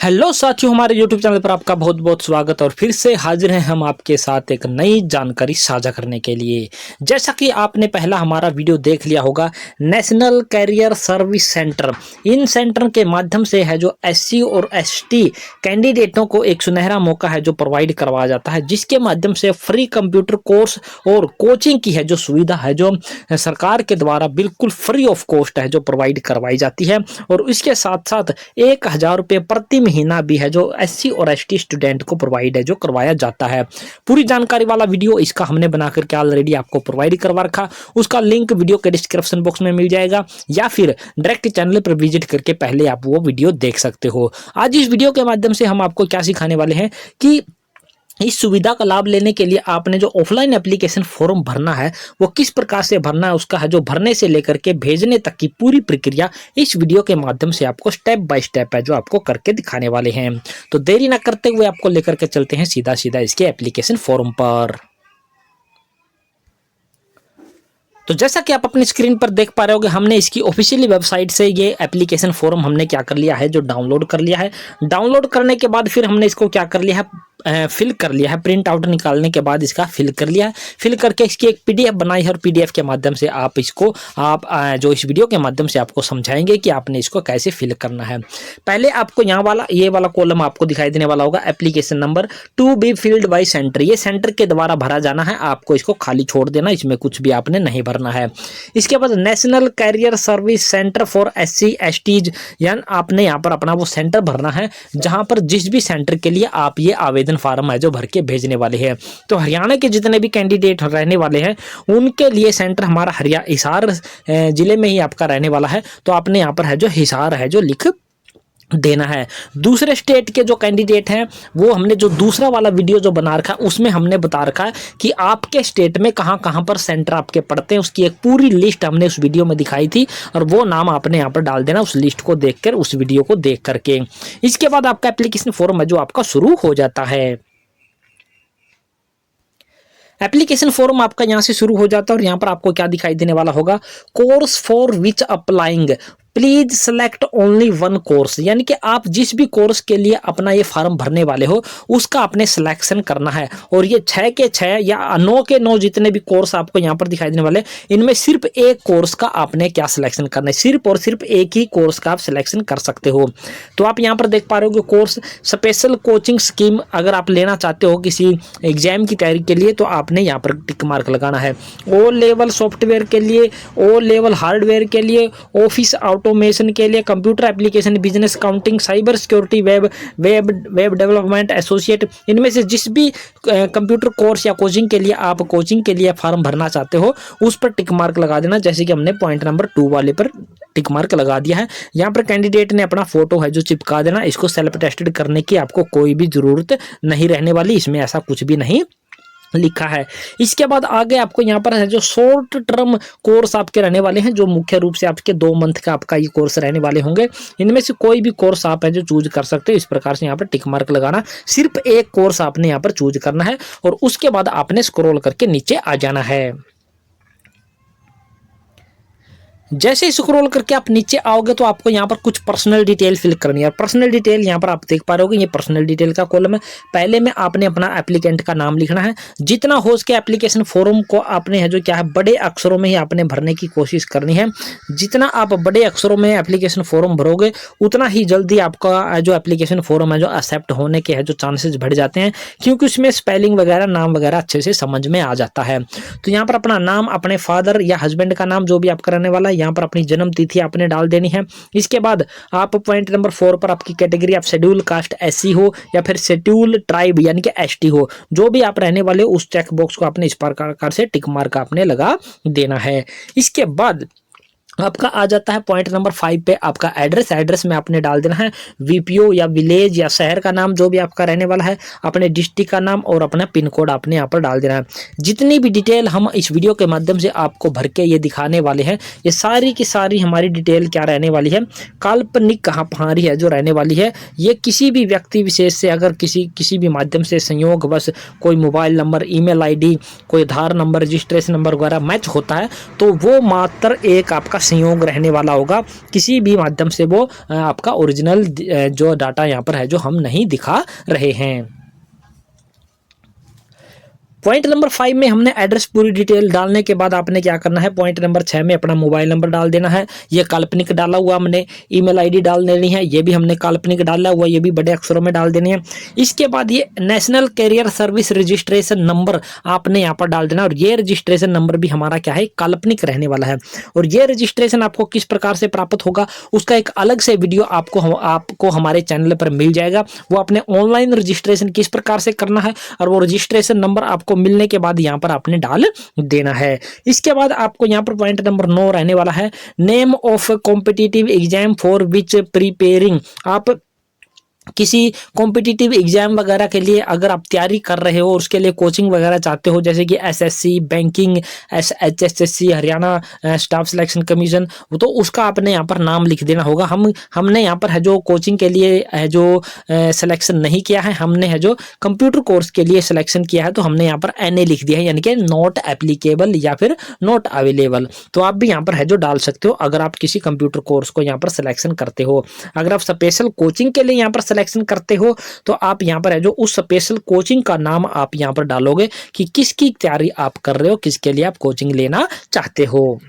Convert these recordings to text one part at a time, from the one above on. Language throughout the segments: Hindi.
हेलो साथियों, हमारे YouTube चैनल पर आपका बहुत बहुत स्वागत और फिर से हाजिर हैं हम आपके साथ एक नई जानकारी साझा करने के लिए। जैसा कि आपने पहला हमारा वीडियो देख लिया होगा, नेशनल कैरियर सर्विस सेंटर, इन सेंटर के माध्यम से है जो SC और ST कैंडिडेटों को एक सुनहरा मौका है जो प्रोवाइड करवाया जाता है, जिसके माध्यम से फ्री कंप्यूटर कोर्स और कोचिंग की है जो सुविधा है जो सरकार के द्वारा बिल्कुल फ्री ऑफ कॉस्ट है जो प्रोवाइड करवाई जाती है। और इसके साथ साथ 1000 रुपये प्रति महीना भी है जो SC और ST स्टूडेंट को प्रोवाइड है जो करवाया जाता है। पूरी जानकारी वाला वीडियो इसका हमने बना करके ऑलरेडी आपको प्रोवाइड करवा रखा, उसका लिंक वीडियो के डिस्क्रिप्शन बॉक्स में मिल जाएगा या फिर डायरेक्ट चैनल पर विजिट करके पहले आप वो वीडियो देख सकते हो। आज इस वीडियो के माध्यम से हम आपको क्या सिखाने वाले हैं कि इस सुविधा का लाभ लेने के लिए आपने जो ऑफलाइन एप्लीकेशन फॉर्म भरना है वो किस प्रकार से भरना है, उसका है जो भरने से लेकर के भेजने तक की पूरी प्रक्रिया इस वीडियो के माध्यम से आपको स्टेप बाय स्टेप है जो आपको करके दिखाने वाले हैं। तो देरी ना करते हुए आपको लेकर के चलते हैं सीधा सीधा इसके एप्लीकेशन फॉर्म पर। तो जैसा कि आप अपनी स्क्रीन पर देख पा रहे होगे, हमने इसकी ऑफिशियली वेबसाइट से ये एप्लीकेशन फॉर्म हमने क्या कर लिया है जो डाउनलोड कर लिया है। डाउनलोड करने के बाद फिर हमने इसको क्या कर लिया है, फिल कर लिया है। प्रिंट आउट निकालने के बाद इसका फिल कर लिया है। फिल करके इसकी एक PDF बनाई है और PDF के माध्यम से आप इसको जो इस वीडियो के माध्यम से आपको समझाएंगे कि आपने इसको कैसे फिल करना है। पहले आपको यहाँ वाला ये वाला कॉलम आपको दिखाई देने वाला होगा, application number to be filled by centre. ये सेंटर के द्वारा भरा जाना है, आपको इसको खाली छोड़ देना, इसमें कुछ भी आपने नहीं भरना है। इसके बाद national career service centre for SC STs, यानी आपने यहाँ पर अपना वो सेंटर भरना है जहां पर जिस भी सेंटर के लिए आप ये आवेदन फार्म है जो भर के भेजने वाले हैं। तो हरियाणा के जितने भी कैंडिडेट रहने वाले हैं उनके लिए सेंटर हमारा हिसार जिले में ही आपका रहने वाला है। तो आपने यहाँ पर है जो हिसार है जो लिख देना है। दूसरे स्टेट के जो कैंडिडेट हैं वो हमने जो दूसरा वाला वीडियो जो बना रखा है उसमें हमने बता रखा है कि आपके स्टेट में कहां कहां पर सेंटर आपके पड़ते हैं, उसकी एक पूरी लिस्ट हमने उस वीडियो में दिखाई थी और वो नाम आपने यहां पर डाल देना उस लिस्ट को देखकर, उस वीडियो को देख करके। इसके बाद आपका एप्लीकेशन फॉर्म है जो आपका शुरू हो जाता है। एप्लीकेशन फॉर्म आपका यहां से शुरू हो जाता है और यहां पर आपको क्या दिखाई देने वाला होगा, course for which applying please select only one course, यानी कि आप जिस भी कोर्स के लिए अपना ये फॉर्म भरने वाले हो उसका आपने सिलेक्शन करना है। और ये 6 के 6 या 9 के 9 जितने भी कोर्स आपको यहाँ पर दिखाई देने वाले, इनमें सिर्फ एक कोर्स का आपने क्या सिलेक्शन करना है, सिर्फ और सिर्फ एक ही कोर्स का आप सिलेक्शन कर सकते हो। तो आप यहाँ पर देख पा रहे हो कि कोर्स स्पेशल कोचिंग स्कीम अगर आप लेना चाहते हो किसी एग्जाम की तैयारी के लिए तो आपने यहाँ पर टिक मार्क लगाना है। ओ लेवल सॉफ्टवेयर के लिए, ओ लेवल हार्डवेयर के लिए, ऑफिस ऑटोमेशन के लिए, computer application, business counting, cyber security, web development associate, इनमें से जिस भी कंप्यूटर कोर्स या कोचिंग के लिए आप कोचिंग के लिए फॉर्म भरना चाहते हो उस पर टिक मार्क लगा देना। जैसे कि हमने पॉइंट नंबर 2 वाले पर टिक मार्क लगा दिया है। यहाँ पर कैंडिडेट ने अपना फोटो है जो चिपका देना। इसको सेल्फ टेस्टेड करने की आपको कोई भी जरूरत नहीं रहने वाली, इसमें ऐसा कुछ भी नहीं लिखा है। इसके बाद आगे आपको यहाँ पर है जो शॉर्ट टर्म कोर्स आपके रहने वाले हैं, जो मुख्य रूप से आपके 2 मंथ का आपका ये कोर्स रहने वाले होंगे। इनमें से कोई भी कोर्स आप है जो चूज कर सकते हो। इस प्रकार से यहाँ पर टिक मार्क लगाना, सिर्फ एक कोर्स आपने यहाँ पर चूज करना है और उसके बाद आपने स्क्रॉल करके नीचे आ जाना है। जैसे ही स्क्रॉल करके आप नीचे आओगे तो आपको यहाँ पर कुछ पर्सनल डिटेल फिल करनी है। पर्सनल डिटेल यहाँ पर आप देख पा रहे होगे, ये पर्सनल डिटेल का कॉलम है। पहले में आपने अपना एप्लीकेंट का नाम लिखना है। जितना हो सके एप्लीकेशन फॉर्म को आपने है जो क्या है बड़े अक्षरों में ही आपने भरने की कोशिश करनी है। जितना आप बड़े अक्षरों में एप्लीकेशन फॉर्म भरोगे उतना ही जल्दी आपका जो एप्लीकेशन फॉर्म है जो एक्सेप्ट होने के है जो चांसेस बढ़ जाते हैं, क्योंकि उसमें स्पेलिंग वगैरह नाम वगैरह अच्छे से समझ में आ जाता है। तो यहाँ पर अपना नाम, अपने फादर या हस्बैंड का नाम जो भी आपका रहने वाला है, यहाँ पर अपनी जन्म तिथि आपने डाल देनी है। इसके बाद आप पॉइंट नंबर 4 पर आपकी कैटेगरी आप शेड्यूल कास्ट SC हो या फिर शेड्यूल ट्राइब यानी कि ST हो, जो भी आप रहने वाले हो उस चेक बॉक्स को आपने इस प्रकार से टिक मार्क आपने लगा देना है। इसके बाद आपका आ जाता है पॉइंट नंबर 5 पे आपका एड्रेस में आपने डाल देना है VPO या विलेज या शहर का नाम जो भी आपका रहने वाला है, अपने डिस्ट्रिक्ट का नाम और अपना पिन कोड आपने यहाँ पर डाल देना है। जितनी भी डिटेल हम इस वीडियो के माध्यम से आपको भर के ये दिखाने वाले हैं, ये सारी की सारी हमारी डिटेल क्या रहने वाली है, काल्पनिक कहानी है जो रहने वाली है। ये किसी भी व्यक्ति विशेष से अगर किसी भी माध्यम से संयोग बस कोई मोबाइल नंबर, email ID, कोई आधार नंबर, रजिस्ट्रेशन नंबर वगैरह मैच होता है तो वो मात्र एक आपका संयोग रहने वाला होगा, किसी भी माध्यम से वो आपका ओरिजिनल जो डाटा यहाँ पर है जो हम नहीं दिखा रहे हैं। पॉइंट नंबर 5 में हमने एड्रेस पूरी डिटेल डालने के बाद आपने क्या करना है, पॉइंट नंबर 6 में अपना मोबाइल नंबर डाल देना है, ये काल्पनिक डाला हुआ हमने, ईमेल आईडी डाल देनी है, ये भी हमने काल्पनिक डाला हुआ, ये भी बड़े अक्षरों में डाल देनी है। इसके बाद ये national career service registration number आपने यहाँ पर डाल देना, और ये रजिस्ट्रेशन नंबर भी हमारा क्या है, काल्पनिक रहने वाला है। और ये रजिस्ट्रेशन आपको किस प्रकार से प्राप्त होगा उसका एक अलग से वीडियो आपको हमारे चैनल पर मिल जाएगा। वो अपने ऑनलाइन रजिस्ट्रेशन किस प्रकार से करना है और वो रजिस्ट्रेशन नंबर आपको मिलने के बाद यहाँ पर आपने डाल देना है। इसके बाद आपको यहाँ पर पॉइंट नंबर 9 रहने वाला है, name of competitive exam for which preparing. आप किसी कॉम्पिटिटिव एग्जाम वगैरह के लिए अगर आप तैयारी कर रहे हो, उसके लिए कोचिंग वगैरह चाहते हो, जैसे कि SSC, banking, HSSC, Haryana staff selection commission, तो उसका आपने यहाँ पर नाम लिख देना होगा। हमने यहाँ पर है जो कोचिंग के लिए है जो सिलेक्शन नहीं किया है, हमने है जो कंप्यूटर कोर्स के लिए सिलेक्शन किया है, तो हमने यहाँ पर NA लिख दिया है, यानी कि नॉट एप्लीकेबल या फिर नॉट अवेलेबल। तो आप भी यहाँ पर है जो डाल सकते हो अगर आप किसी कंप्यूटर कोर्स को यहाँ पर सिलेक्शन करते हो। अगर आप स्पेशल कोचिंग के लिए यहाँ पर सिलेक्शन करते हो तो आप यहाँ पर है जो उस स्पेशल कोचिंग का नाम आप यहाँ पर डालोगे कि किसकी तैयारी आप कर रहे हो, किसके लिए आप कोचिंग लेना चाहते हो।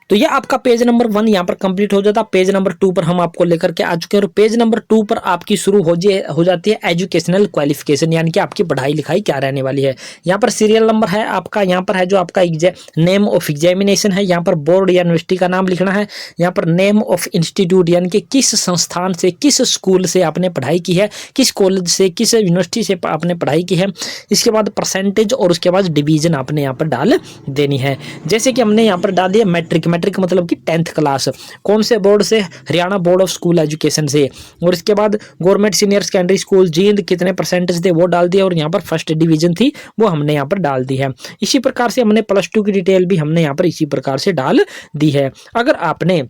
तो ये आपका पेज नंबर 1 यहाँ पर कंप्लीट हो जाता। पेज नंबर 2 पर हम आपको लेकर के आ चुके हैं, और पेज नंबर 2 पर आपकी शुरू हो जाती है एजुकेशनल क्वालिफिकेशन, यानी कि आपकी पढ़ाई लिखाई क्या रहने वाली है। यहाँ पर सीरियल नंबर है आपका, यहाँ पर है जो आपका नेम ऑफ एग्जामिनेशन है, यहाँ पर बोर्ड या यूनिवर्सिटी का नाम लिखना है, यहाँ पर नेम ऑफ इंस्टीट्यूट यानी कि किस संस्थान से, किस स्कूल से आपने पढ़ाई की है, किस कॉलेज से, किस यूनिवर्सिटी से आपने पढ़ाई की है। इसके बाद परसेंटेज और उसके बाद डिवीजन आपने यहाँ पर डाल देनी है। जैसे कि हमने यहाँ पर डाल दिया मैट्रिक मतलब कि 10th क्लास, कौन से बोर्ड से, Haryana board of school education से, और इसके बाद government senior secondary school Jind कितने परसेंटेज थे वो डाल दिया, और यहाँ पर फर्स्ट डिवीजन थी वो हमने यहाँ पर डाल दी है। इसी प्रकार से हमने +2 की डिटेल भी हमने यहाँ पर इसी प्रकार से डाल दी है। अगर आपने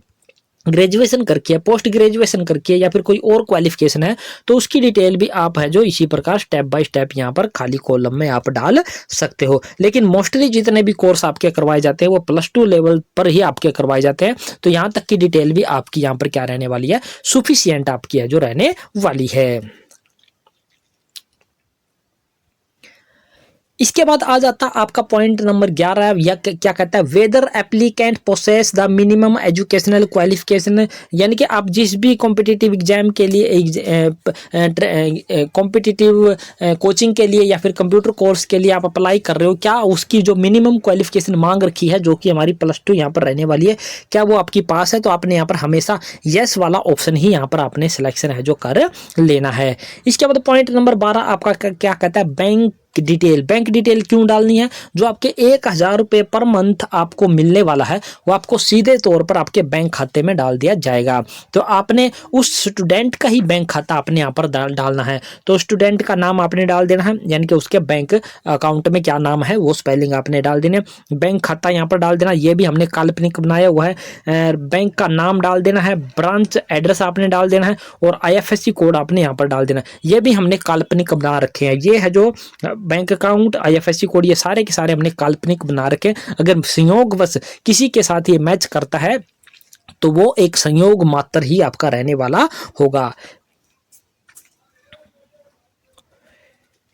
ग्रेजुएशन करके है, पोस्ट ग्रेजुएशन करके या फिर कोई और क्वालिफिकेशन है तो उसकी डिटेल भी आप है जो इसी प्रकार स्टेप बाय स्टेप यहाँ पर खाली कॉलम में आप डाल सकते हो। लेकिन मोस्टली जितने भी कोर्स आपके करवाए जाते हैं वो +2 लेवल पर ही आपके करवाए जाते हैं, तो यहाँ तक की डिटेल भी आपकी यहाँ पर क्या रहने वाली है, सफिशिएंट आपकी है जो रहने वाली है। इसके बाद आ जाता आपका पॉइंट नंबर 11, या क्या कहता है, whether applicant possess the minimum educational qualification, यानी कि आप जिस भी कॉम्पिटिटिव एग्जाम के लिए, कॉम्पिटिटिव कोचिंग के लिए या फिर कंप्यूटर कोर्स के लिए आप अप्लाई कर रहे हो, क्या उसकी जो मिनिमम क्वालिफिकेशन मांग रखी है जो कि हमारी +2 यहाँ पर रहने वाली है, क्या वो आपकी पास है। तो आपने यहाँ पर हमेशा यस वाला ऑप्शन ही यहाँ पर आपने सिलेक्शन है जो कर लेना है। इसके बाद पॉइंट नंबर 12 आपका क्या कहता है, बैंक डिटेल क्यों डालनी है। जो आपके 1000 रुपये पर मंथ आपको मिलने वाला है वो आपको सीधे तौर पर आपके बैंक खाते में डाल दिया जाएगा। तो आपने उस स्टूडेंट का ही बैंक खाता आपने यहाँ पर डालना है। तो स्टूडेंट का नाम आपने डाल देना है, यानी कि उसके बैंक अकाउंट में क्या नाम है वो स्पेलिंग आपने डाल देना है। बैंक खाता यहाँ पर डाल देना, ये भी हमने काल्पनिक बनाया हुआ है। बैंक का नाम डाल देना है, ब्रांच एड्रेस आपने डाल देना है, और IFSC कोड आपने यहाँ पर डाल देना है। ये भी हमने काल्पनिक बना रखे हैं। ये है जो बैंक अकाउंट, IFSC कोड, ये सारे के सारे हमने काल्पनिक बना रखे। अगर संयोगवश किसी के साथ ये मैच करता है तो वो एक संयोग मात्र ही आपका रहने वाला होगा।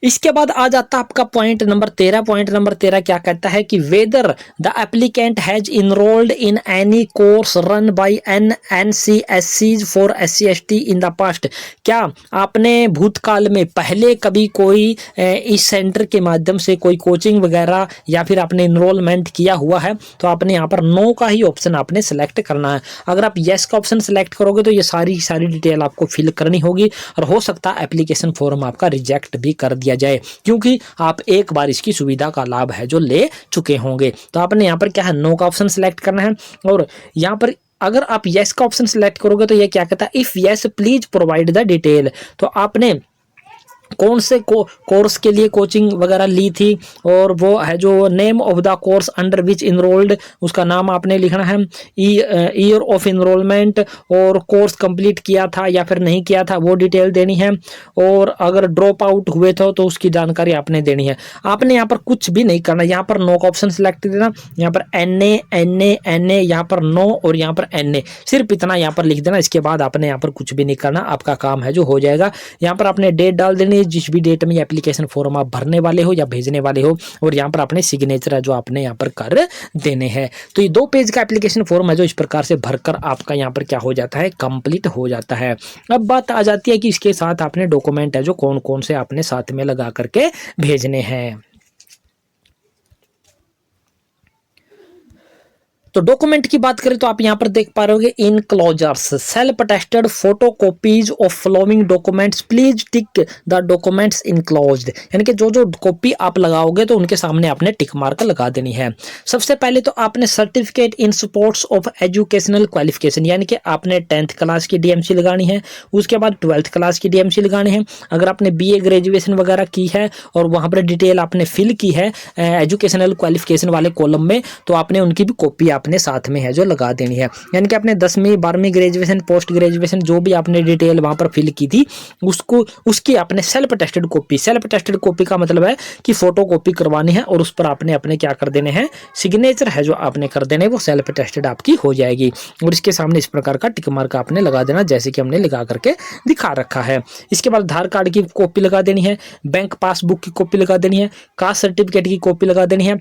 इसके बाद आ जाता आपका पॉइंट नंबर 13। पॉइंट नंबर 13 क्या कहता है कि whether the applicant has enrolled in any course run by NCSCs for SC/ST in the past. क्या आपने भूतकाल में पहले कभी कोई इस सेंटर के माध्यम से कोई कोचिंग वगैरह या फिर आपने इनरोलमेंट किया हुआ है, तो आपने यहाँ पर नो का ही ऑप्शन आपने सेलेक्ट करना है। अगर आप येस का ऑप्शन सेलेक्ट करोगे तो ये सारी डिटेल आपको फिल करनी होगी, और हो सकता है एप्लीकेशन फॉर्म आपका रिजेक्ट भी कर दिया जाए, क्योंकि आप एक बार इसकी सुविधा का लाभ है जो ले चुके होंगे। तो आपने यहाँ पर क्या है, नो का ऑप्शन सिलेक्ट करना है। और यहाँ पर अगर आप यस का ऑप्शन सिलेक्ट करोगे तो ये क्या कहता है, if yes please provide the detail. तो आपने कौन से कोर्स के लिए कोचिंग वगैरह ली थी, और वो है जो name of the course under which enrolled, उसका नाम आपने लिखना है, ईयर ऑफ इनरोलमेंट, और कोर्स कंप्लीट किया था या फिर नहीं किया था वो डिटेल देनी है, और अगर ड्रॉप आउट हुए तो उसकी जानकारी आपने देनी है। आपने यहाँ पर कुछ भी नहीं करना, यहाँ पर नो का ऑप्शन सिलेक्ट देना, यहाँ पर NA यहाँ पर नो, और यहाँ पर NA, सिर्फ इतना यहाँ पर लिख देना। इसके बाद आपने यहाँ पर कुछ भी नहीं करना, आपका काम है जो हो जाएगा। यहाँ पर आपने डेट डाल देनी है, जिस भी डेट में ये एप्लीकेशन फॉर्म आप भरने वाले हो या भेजने वाले हो, और यहाँ पर अपने सिग्नेचर है जो आपने यहाँ पर कर देने हैं। तो ये 2 पेज का एप्लीकेशन फॉर्म है जो इस प्रकार से भरकर आपका यहाँ पर क्या हो जाता है, कंप्लीट हो जाता है। अब बात आ जाती है कि इसके साथ आपने डॉक्यूमेंट है जो कौन कौन से आपने साथ में लगा करके भेजने हैं। तो डॉक्यूमेंट की बात करें तो आप यहां पर देख पा रहे होगे enclosures, self attested photo copies of following documents, please tick the documents enclosed, यानी कि जो जो कॉपी आप लगाओगे तो उनके सामने आपने टिक मार्क लगा देनी है। सबसे पहले तो आपने certificate in supports of educational qualification, यानी कि आपने 10th क्लास की DMC लगानी है, उसके बाद 12th क्लास की DMC लगानी है। अगर आपने BA ग्रेजुएशन वगैरह की है और वहां पर डिटेल आपने फिल की है एजुकेशनल क्वालिफिकेशन वाले कॉलम में, तो आपने उनकी भी कॉपी अपने साथ में है जो लगा देनी है। यानी कि आपने 10वीं 12वीं ग्रेजुएशन, पोस्ट ग्रेजुएशन जो भी आपने डिटेल वहां पर फिल की थी उसकी आपने self tested copy, self tested copy का मतलब है कि फोटो कॉपी करवानी है और उस पर आपने अपने क्या कर देने हैं, सिग्नेचर है जो आपने कर देने, वो सेल्फ टेस्टेड आपकी हो जाएगी। और इसके सामने इस प्रकार का टिक मार्क आपने लगा देना, जैसे कि हमने लगा करके दिखा रखा है। इसके बाद आधार कार्ड की कॉपी लगा देनी है, बैंक पासबुक की कॉपी लगा देनी है, कास्ट सर्टिफिकेट की कॉपी लगा देनी है।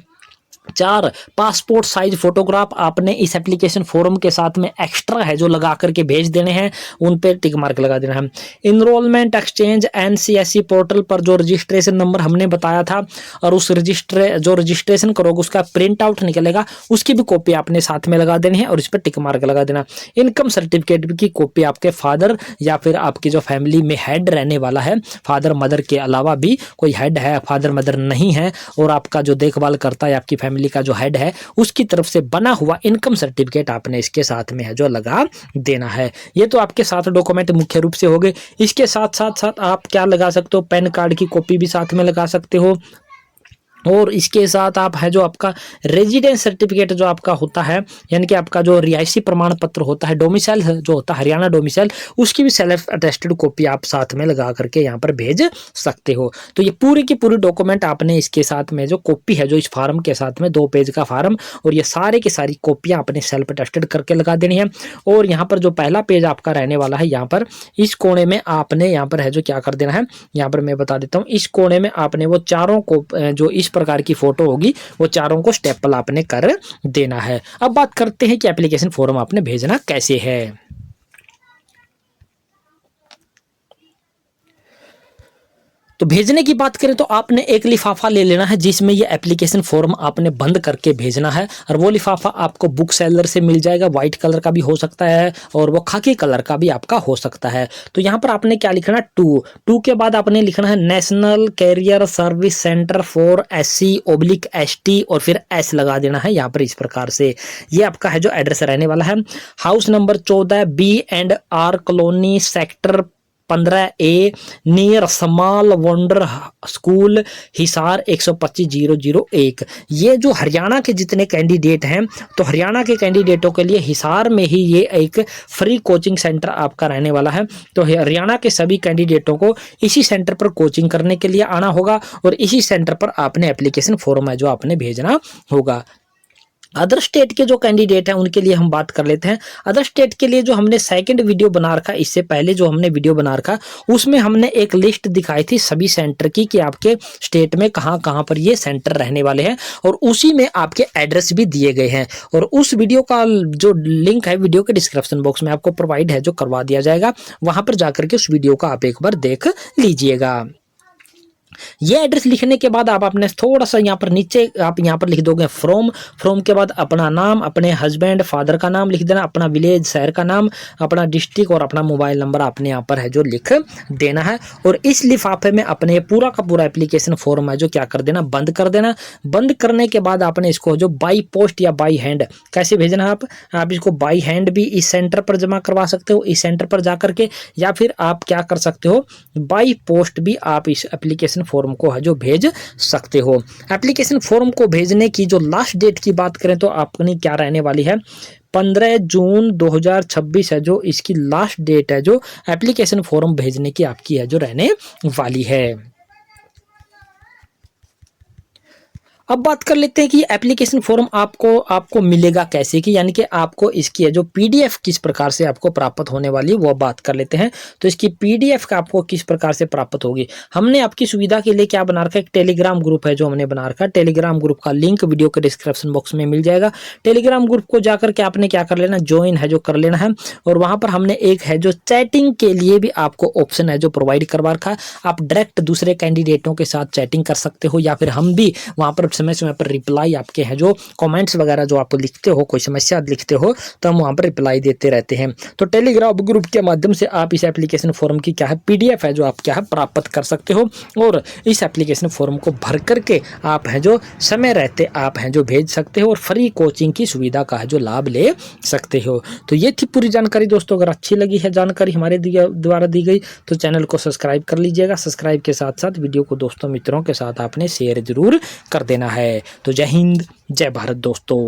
4 पासपोर्ट साइज फोटोग्राफ आपने इस एप्लीकेशन फॉर्म के साथ में एक्स्ट्रा है जो लगा करके भेज देने हैं, उन पे टिक मार्क लगा देना है। इनरोलमेंट एक्सचेंज NCSE पोर्टल पर जो रजिस्ट्रेशन नंबर हमने बताया था और उस जो रजिस्ट्रेशन करोगे उसका प्रिंट आउट निकलेगा, उसकी भी कॉपी आपने साथ में लगा देनी है और इस पर टिक मार्क लगा देना। इनकम सर्टिफिकेट की कॉपी आपके फादर या फिर आपकी जो फैमिली में हेड रहने वाला है, फादर मदर के अलावा भी कोई हेड है, फादर मदर नहीं है और आपका जो देखभाल करता है आपकी फैमिली का जो हेड है, उसकी तरफ से बना हुआ इनकम सर्टिफिकेट आपने इसके साथ में है जो लगा देना है। ये तो आपके साथ डॉक्यूमेंट मुख्य रूप से हो गए। इसके साथ साथ आप क्या लगा सकते हो, पैन कार्ड की कॉपी भी साथ में लगा सकते हो, और इसके साथ आप है जो आपका रेजिडेंस सर्टिफिकेट जो आपका होता है, यानी कि आपका जो रिहायशी प्रमाण पत्र होता है, डोमिसाइल जो होता है हरियाणा डोमिसाइल, उसकी भी सेल्फ अटेस्टेड कॉपी आप साथ में लगा करके यहाँ पर भेज सकते हो। तो ये पूरी की पूरी डॉक्यूमेंट आपने इसके साथ में जो कॉपी है जो इस फार्म के साथ में 2 पेज का फार्म, और ये सारे की सारी कॉपियां आपने सेल्फ अटेस्टेड करके लगा देनी है। और यहाँ पर जो पहला पेज आपका रहने वाला है, यहाँ पर इस कोने में आपने यहाँ पर है जो क्या कर देना है, यहाँ पर मैं बता देता हूँ, इस कोने में आपने वो चारों को जो इस प्रकार की फोटो होगी वो चारों को स्टेपल आपने कर देना है। अब बात करते हैं कि एप्लीकेशन फॉर्म आपने भेजना कैसे है। तो भेजने की बात करें तो आपने एक लिफाफा ले लेना है जिसमें ये एप्लीकेशन फॉर्म आपने बंद करके भेजना है, और वो लिफाफा आपको बुक सेलर से मिल जाएगा। व्हाइट कलर का भी हो सकता है और वो खाकी कलर का भी आपका हो सकता है। तो यहाँ पर आपने क्या लिखना, 2 के बाद आपने लिखना है national career service centre for SC/ST और फिर S लगा देना है यहाँ पर इस प्रकार से। ये आपका है जो एड्रेस रहने वाला है, house number 14 B&R colony sector 15A near small wonder school Hisar 125,001। ये जो हरियाणा के जितने कैंडिडेट हैं, तो हरियाणा के कैंडिडेटों के लिए हिसार में ही ये एक फ्री कोचिंग सेंटर आपका रहने वाला है। तो हरियाणा के सभी कैंडिडेटों को इसी सेंटर पर कोचिंग करने के लिए आना होगा और इसी सेंटर पर आपने एप्लीकेशन फॉर्म है जो आपने भेजना होगा। अदर स्टेट के जो कैंडिडेट हैं उनके लिए हम बात कर लेते हैं। अदर स्टेट के लिए जो हमने सेकंड वीडियो बना रखा, इससे पहले जो हमने वीडियो बना रखा उसमें हमने एक लिस्ट दिखाई थी सभी सेंटर की कि आपके स्टेट में कहां कहां पर ये सेंटर रहने वाले हैं, और उसी में आपके एड्रेस भी दिए गए हैं। और उस वीडियो का जो लिंक है वीडियो के डिस्क्रिप्शन बॉक्स में आपको प्रोवाइड है जो करवा दिया जाएगा, वहां पर जाकर के उस वीडियो को आप एक बार देख लीजिएगा। ये एड्रेस लिखने के बाद आप अपने थोड़ा सा यहाँ पर नीचे आप यहाँ पर लिख दोगे फ्रॉम के बाद अपना नाम, अपने हस्बैंड फादर का नाम लिख देना, अपना विलेज शहर का नाम, अपना डिस्ट्रिक्ट और अपना मोबाइल नंबर आपने यहाँ पर है जो लिख देना है। और इस लिफाफे में अपने पूरा का पूरा एप्लीकेशन फॉर्म है जो क्या कर देना, बंद कर देना। बंद करने के बाद आपने इसको जो बाई पोस्ट या बाई हैंड कैसे भेजना है, आप इसको बाई हैंड भी इस सेंटर पर जमा करवा सकते हो, इस सेंटर पर जाकर के, या फिर आप क्या कर सकते हो, बाई पोस्ट भी आप इस एप्लीकेशन फॉर्म को है जो भेज सकते हो। एप्लीकेशन फॉर्म को भेजने की जो लास्ट डेट की बात करें तो अपनी क्या रहने वाली है, 15 जून 2026 है जो इसकी लास्ट डेट है जो एप्लीकेशन फॉर्म भेजने की आपकी है जो रहने वाली है। अब बात कर लेते हैं कि एप्लीकेशन फॉर्म आपको मिलेगा कैसे, कि यानी कि आपको इसकी है जो पीडीएफ किस प्रकार से आपको प्राप्त होने वाली है वो बात कर लेते हैं। तो इसकी पीडीएफ का आपको किस प्रकार से प्राप्त होगी, हमने आपकी सुविधा के लिए क्या बना रखा है, एक टेलीग्राम ग्रुप है जो हमने बना रखा है। टेलीग्राम ग्रुप का लिंक वीडियो के डिस्क्रिप्शन बॉक्स में मिल जाएगा। टेलीग्राम ग्रुप को जाकर के आपने क्या कर लेना, ज्वाइन है जो कर लेना है। और वहां पर हमने एक है जो चैटिंग के लिए भी आपको ऑप्शन है जो प्रोवाइड करवा रखा है। आप डायरेक्ट दूसरे कैंडिडेटों के साथ चैटिंग कर सकते हो, या फिर हम भी वहां पर समय समय पर रिप्लाई आपके हैं जो कमेंट्स वगैरह जो आप लिखते हो, कोई समस्या लिखते हो तो हम वहां पर रिप्लाई देते रहते हैं। तो टेलीग्राम ग्रुप के माध्यम से आप इस एप्लीकेशन फॉर्म की क्या है पीडीएफ है जो आप क्या है प्राप्त कर सकते हो, और इस एप्लीकेशन फॉर्म को भर करके आप हैं जो समय रहते आप हैं जो भेज सकते हो और फ्री कोचिंग की सुविधा का है जो लाभ ले सकते हो। तो ये थी पूरी जानकारी दोस्तों। अगर अच्छी लगी है जानकारी हमारे द्वारा दी गई तो चैनल को सब्सक्राइब कर लीजिएगा। सब्सक्राइब के साथ साथ वीडियो को दोस्तों मित्रों के साथ आपने शेयर जरूर कर देना है। तो जय हिंद जय भारत दोस्तों।